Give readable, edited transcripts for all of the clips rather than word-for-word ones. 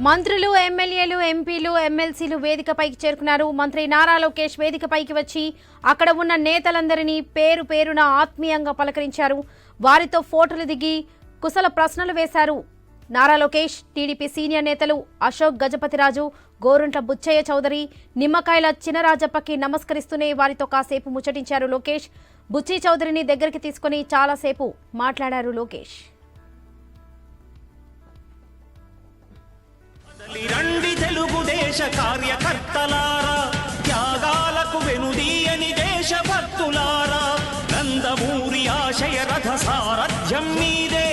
మంత్రులు ఎమ్మెల్యేలు ఎంపీలు ఎమ్మెల్సీలు వేదికపైకి చేరుకున్నారు. మంత్రి నారా లోకేష్ వేదికపైకి వచ్చి అక్కడ ఉన్న నేతలందరినీ పేరు పేరున ఆత్మీయంగా పలకరించారు. వారితో ఫోటోలు దిగి కుశల ప్రశ్నలు వేశారు. నారా లోకేష్, టీడీపీ సీనియర్ నేతలు అశోక్ గజపతిరాజు, గోరంట్ల బుచ్చయ్య చౌదరి, నిమ్మకాయల చినరాజప్పకి నమస్కరిస్తూనే వారితో కాసేపు ముచ్చటించారు లోకేష్. బుచ్చి చౌదరిని దగ్గరికి తీసుకుని చాలాసేపు మాట్లాడారు లోకేష్. రండి తెలుగుదేశ కార్యకర్తలారా, త్యాగాలకు వెనుదీయని దేశభక్తులారా, నందమూరి ఆశయ రథ సారథ్యం మీదే,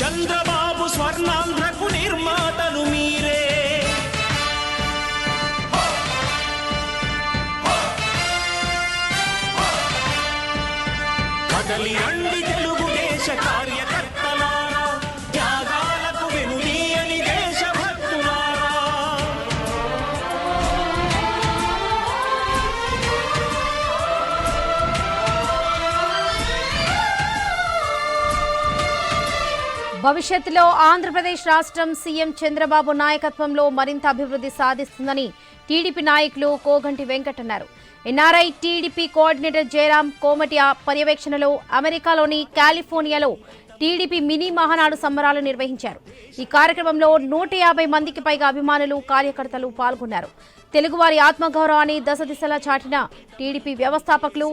చంద్రబాబు స్వర్ణాంధ్రకు నిర్మాతలు మీరే. కదలి రండి తెలుగుదేశ కార్యకర్తలారా, త్యాగాలకు వెనుదీయని దేశభక్తులారా. భవిష్యత్తులో ఆంధ్రప్రదేశ్ రాష్ట్రం సీఎం చంద్రబాబు నాయకత్వంలో మరింత అభివృద్ధి సాధిస్తుందని టీడీపీ నాయకులు కోగంటి వెంకట్ అన్నారు. ఎన్ఆర్ఐ టీడీపీ కోఆర్డినేటర్ జయరాం కోమటి పర్యవేక్షణలో అమెరికాలోని కాలిఫోర్నియాలో టీడీపీ మినీ మహానాడు సంబరాలు నిర్వహించారు. ఈ కార్యక్రమంలో 150 మందికి పైగా అభిమానులు, కార్యకర్తలు పాల్గొన్నారు. తెలుగువారి ఆత్మగౌరవాన్ని దశ దిశలా చాటిన టీడీపీ వ్యవస్థాపకులు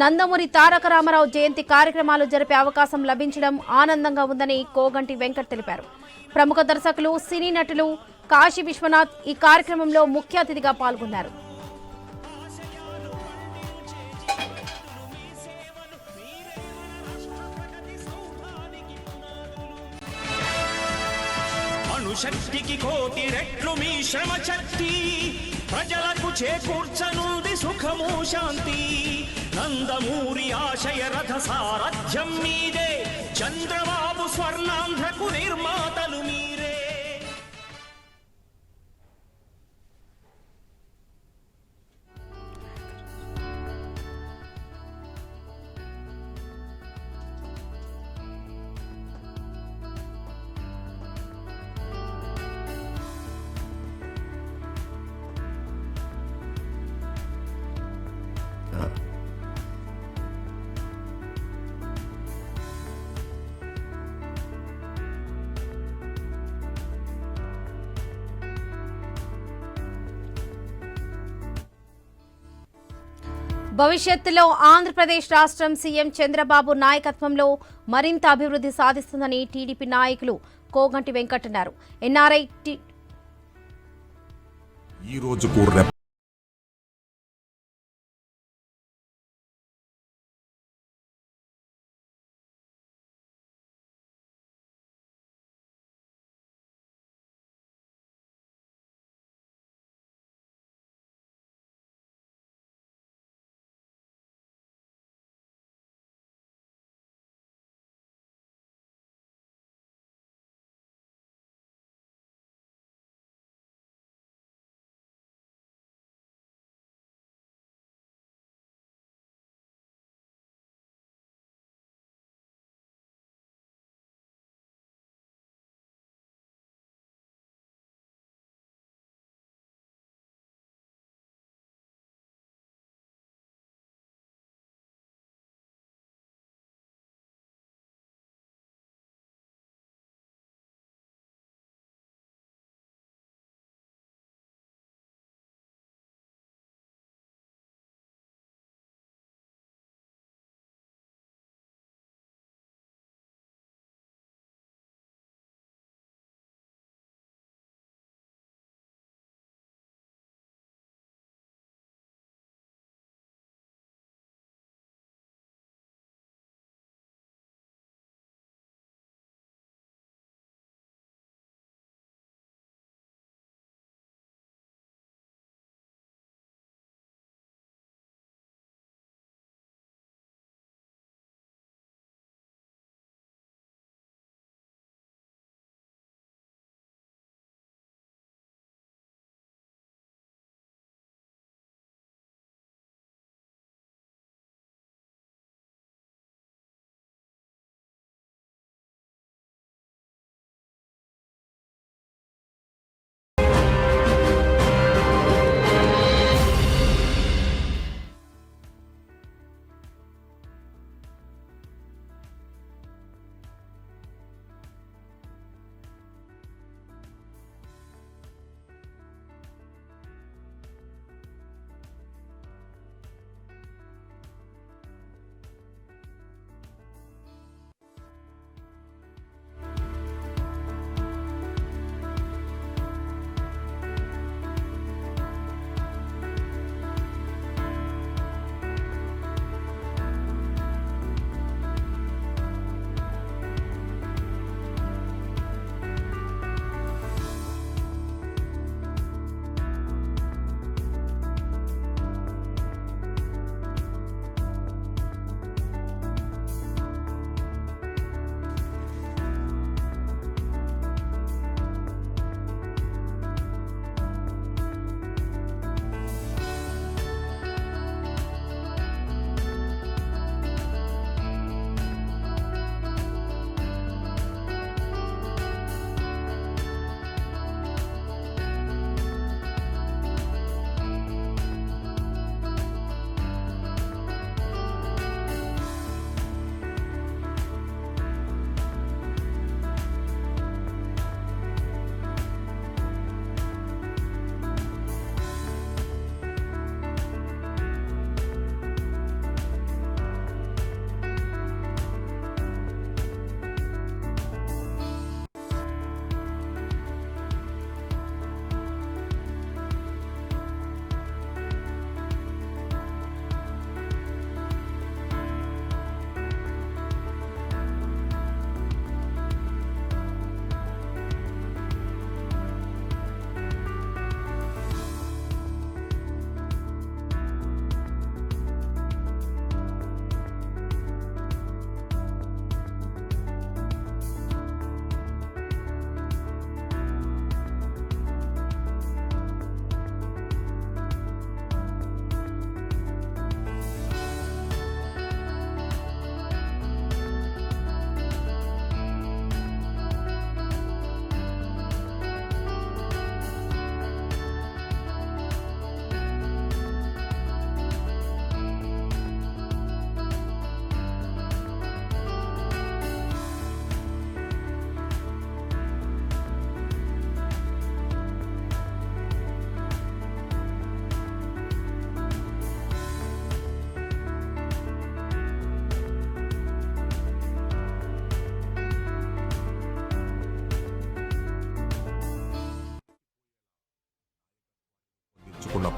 నందమూరి తారక రామారావు జయంతి కార్యక్రమాలు జరిపే అవకాశం లభించడం ఆనందంగా ఉందని కోగంటి వెంకట్ తెలిపారు. ప్రముఖ దర్శకులు, సినీ నటులు కాశీ విశ్వనాథ్ ఈ కార్యక్రమంలో ముఖ్య అతిథిగా పాల్గొన్నారు. శక్తికి కోటి రెట్లు మీ శ్రమ శక్తి, ప్రజలకు చేకూర్చనుంది సుఖము శాంతి. నందమూరి ఆశయ రథ సారథ్యం మీదే, చంద్రబాబు స్వర్ణాంధ్రకు నిర్మాతలు మీరే. భవిష్యత్తులో ఆంధ్రప్రదేశ్ రాష్ట్రం సీఎం చంద్రబాబు నాయకత్వంలో మరింత అభివృద్ధి సాధిస్తుందని టీడీపీ నాయకులు కోగంటి వెంకట్ అన్నారు. ఎన్ఆర్ఐ ఈ రోజుకు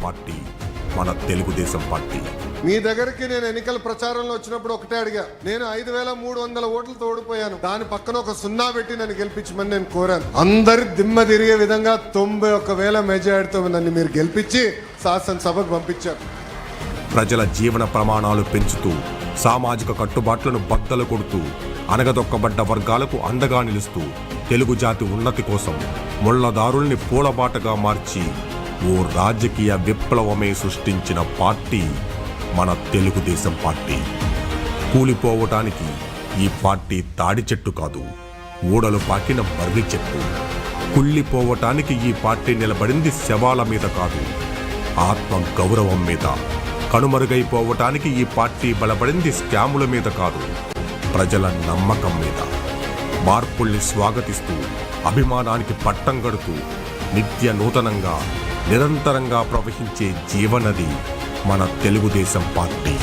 పార్టీ మన తెలుగుదేశం పార్టీ. మీ దగ్గరికి నేను ఎన్నికల ప్రచారంలో వచ్చినప్పుడు ఒకటే అడిగా. నేను 5,300 ఓట్లతో ఓడిపోయాను. దాని పక్కన ఒక 0 పెట్టి నన్ను గెలిపించమని నేను కోరాను. అందరి దిమ్మ తిరిగే విధంగా 91,000 మెజారిటీతో నన్ను మీరు గెలిపించి శాసనసభకు పంపించారు. ప్రజల జీవన ప్రమాణాలు పెంచుతూ సామాజిక కట్టుబాట్లను బద్దలు కొడుతూ అనగదొక్కబడ్డ వర్గాలకు అండగా నిలుస్తూ తెలుగు జాతి ఉన్నతి కోసం ముళ్లదారుల్ని పూలబాటగా మార్చి ఓ రాజకీయ విప్లవమే సృష్టించిన పార్టీ మన తెలుగుదేశం పార్టీ. కూలిపోవటానికి ఈ పార్టీ తాడి చెట్టు కాదు, ఊడలు పాకిన బర్రి చెట్టు. కుళ్ళిపోవటానికి ఈ పార్టీ నిలబడింది శవాల మీద కాదు, ఆత్మ గౌరవం మీద. కనుమరుగైపోవటానికి ఈ పార్టీ బలపడింది స్కాముల మీద కాదు, ప్రజల నమ్మకం మీద. మార్పుల్ని స్వాగతిస్తూ అభిమానానికి పట్టం కడుతూ నిత్య నూతనంగా నిరంతరంగా ప్రవహించే జీవనది మన తెలుగుదేశం పార్టీ.